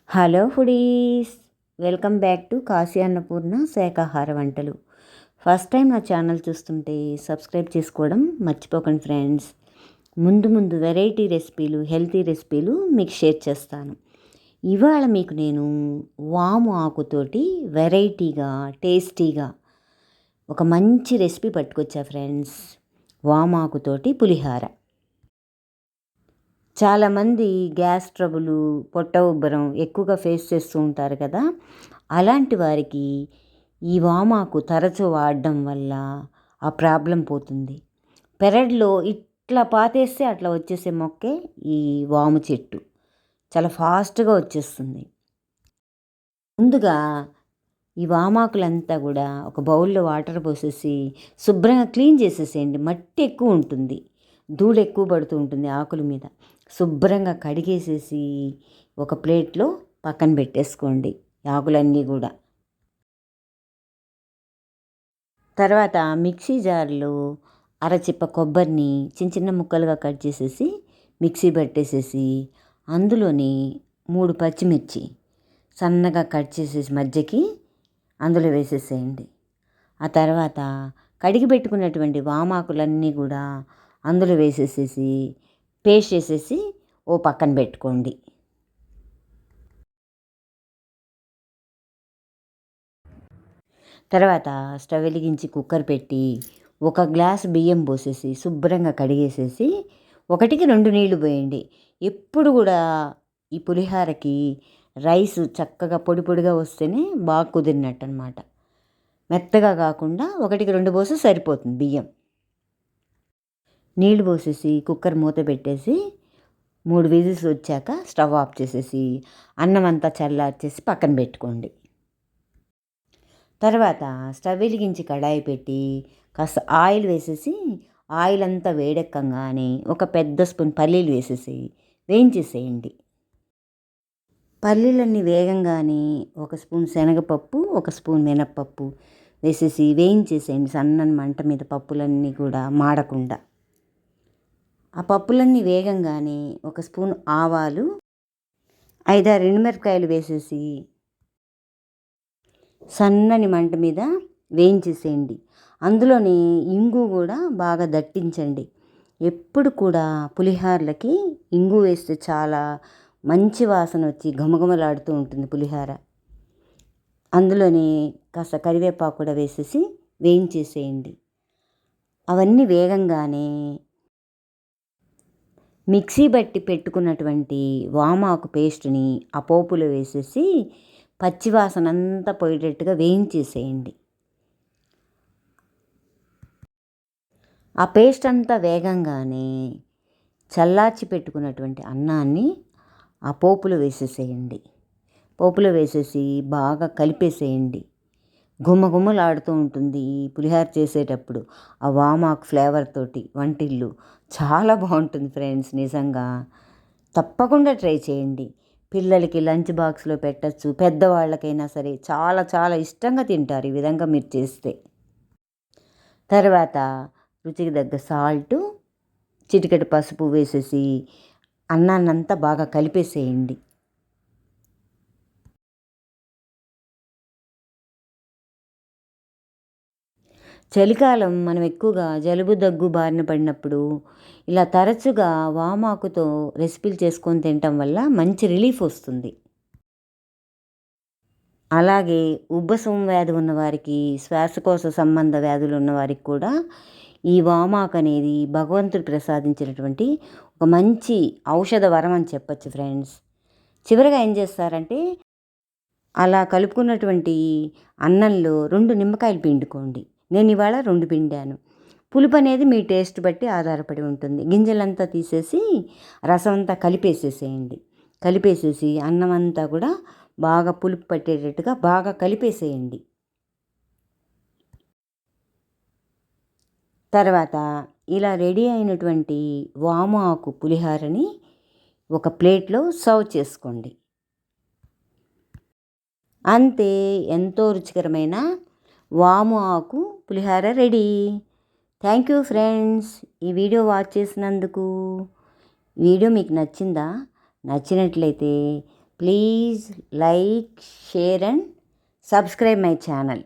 Hello foodies, welcome back to Kashi Annapurna శాకాహార వంటలు. First time నా ఛానల్ చూస్తుంటే సబ్స్క్రైబ్ చేసుకోవడం మర్చిపోకండి ఫ్రెండ్స్. ముందు వెరైటీ రెసిపీలు, హెల్తీ రెసిపీలు మీకు షేర్ చేస్తాను. ఇవాళ మీకు నేను వాము ఆకుతోటి వెరైటీగా, టేస్టీగా ఒక మంచి రెసిపీ పట్టుకొచ్చా ఫ్రెండ్స్. వాము ఆకుతోటి పులిహార. చాలామంది గ్యాస్ ట్రబుల్, పొట్ట ఉబ్బరం ఎక్కువగా ఫేస్ చేస్తూ ఉంటారు కదా. అలాంటి వారికి ఈ వామాకు తరచూ వాడడం వల్ల ఆ ప్రాబ్లం పోతుంది. పెరట్లో ఇట్లా పాతేస్తే అట్లా వచ్చేసే మొక్కే ఈ వాము చెట్టు. చాలా ఫాస్ట్గా వచ్చేస్తుంది. ముందుగా ఈ వామాకులంతా కూడా ఒక బౌల్లో వాటర్ పోసేసి శుభ్రంగా క్లీన్ చేసేసేయండి. మట్టి ఎక్కువ ఉంటుంది, ధూళి ఎక్కువ పడుతూ ఉంటుంది ఆకుల మీద. శుభ్రంగా కడిగేసేసి ఒక ప్లేట్లో పక్కన పెట్టేసుకోండి ఆకులన్నీ కూడా. తర్వాత మిక్సీ జార్లో అరచిప్ప కొబ్బరిని చిన్న చిన్న ముక్కలుగా కట్ చేసేసి మిక్సీ పట్టేసేసి అందులోని 3 పచ్చిమిర్చి సన్నగా కట్ చేసేసి మధ్యకి అందులో వేసేసేయండి. ఆ తర్వాత కడిగి పెట్టుకున్నటువంటి వామాకులన్నీ కూడా అందులో వేసేసేసి పేస్ట్ చేసేసి ఓ పక్కన పెట్టుకోండి. తర్వాత స్టవ్ వెలిగించి కుక్కర్ పెట్టి 1 గ్లాస్ బియ్యం పోసేసి శుభ్రంగా కడిగేసేసి 1కి 2 నీళ్లు పోయండి. ఎప్పుడు కూడా ఈ పులిహారకి రైస్ చక్కగా పొడి పొడిగా వస్తేనే బాగా కుదిరినట్టు అనమాట. మెత్తగా కాకుండా 1కి 2 పోసి సరిపోతుంది బియ్యం. నీళ్లు పోసేసి కుక్కర్ మూత పెట్టేసి 3 విజిల్స్ వచ్చాక స్టవ్ ఆఫ్ చేసేసి అన్నం అంతా చల్లార్చేసి పక్కన పెట్టుకోండి. తర్వాత స్టవ్ వెలిగించి కడాయి పెట్టి కాస్త ఆయిల్ వేసేసి ఆయిల్ అంతా వేడెక్కగానే ఒక పెద్ద స్పూన్ పల్లీలు వేసేసి వేయించేసేయండి. పల్లీలన్నీ వేగంగానే 1 స్పూన్ శనగపప్పు, 1 స్పూన్ మినప్పప్పు వేసేసి వేయించేసేయండి సన్నని మంట మీద, పప్పులన్నీ కూడా మాడకుండా. ఆ పప్పులన్నీ వేగంగానే 1 స్పూన్ ఆవాలు, 5-6 ఎండుమిరపకాయలు వేసేసి సన్నని మంట మీద వేయించేసేయండి. అందులోని ఇంగు కూడా బాగా దట్టించండి. ఎప్పుడు కూడా పులిహారలకి ఇంగు వేస్తే చాలా మంచి వాసన వచ్చి ఘమఘమలాడుతూ ఉంటుంది పులిహార. అందులోని కాస్త కరివేపాకు కూడా వేసేసి వేయించేసేయండి. అవన్నీ వేగంగానే మిక్సీ బట్టి పెట్టుకున్నటువంటి వామాకు పేస్ట్ని ఆ పోపులో వేసేసి పచ్చివాసన అంతా పోయేటట్టుగా వేయించేసేయండి. ఆ పేస్ట్ అంతా వేగంగానే చల్లార్చి పెట్టుకున్నటువంటి అన్నాన్ని ఆ పోపులో వేసేసేయండి. పోపులో వేసేసి బాగా కలిపేసేయండి. గుమ్మగుమ్మలాడుతూ ఉంటుంది ఈ పులిహార చేసేటప్పుడు ఆ వామాకు ఫ్లేవర్ తోటి. వంటిల్లు చాలా బాగుంటుంది ఫ్రెండ్స్. నిజంగా తప్పకుండా ట్రై చేయండి. పిల్లలకి లంచ్ బాక్స్లో పెట్టచ్చు, పెద్దవాళ్ళకైనా సరే చాలా చాలా ఇష్టంగా తింటారు ఈ విధంగా మీరు చేస్తే. తర్వాత రుచికి తగ్గ సాల్టు, చిటికెడు పసుపు వేసేసి అన్నాన్నంతా బాగా కలిపేసేయండి. చలికాలం మనం ఎక్కువగా జలుబు దగ్గు బారిన పడినప్పుడు ఇలా తరచుగా వామాకుతో రెసిపీలు చేసుకొని తినటం వల్ల మంచి రిలీఫ్ వస్తుంది. అలాగే ఉబ్బసం వ్యాధి ఉన్నవారికి, శ్వాసకోశ సంబంధ వ్యాధులు ఉన్నవారికి కూడా ఈ వామాకు అనేది భగవంతుడు ప్రసాదించినటువంటి ఒక మంచి ఔషధ వరం అని చెప్పచ్చు ఫ్రెండ్స్. చివరిగా ఏం చేస్తారంటే అలా కలుపుకున్నటువంటి అన్నంలో 2 నిమ్మకాయలు పిండుకోండి. నేను ఇవాళ 2 పిండాను. పులుపు అనేది మీ టేస్ట్ బట్టి ఆధారపడి ఉంటుంది. గింజలంతా తీసేసి రసం అంతా కలిపేసేసేయండి. కలిపేసేసి అన్నం అంతా కూడా బాగా పులుపు పట్టేటట్టుగా బాగా కలిపేసేయండి. తర్వాత ఇలా రెడీ అయినటువంటి వాము ఆకు పులిహారని ఒక ప్లేట్లో సర్వ్ చేసుకోండి. అంతే, ఎంతో రుచికరమైన వాము ఆకు పులిహార రెడీ. థ్యాంక్ యూ ఫ్రెండ్స్, ఈ వీడియో వాచ్ చేసినందుకు. వీడియో మీకు నచ్చిందా? నచ్చినట్లయితే please like, share and subscribe my channel.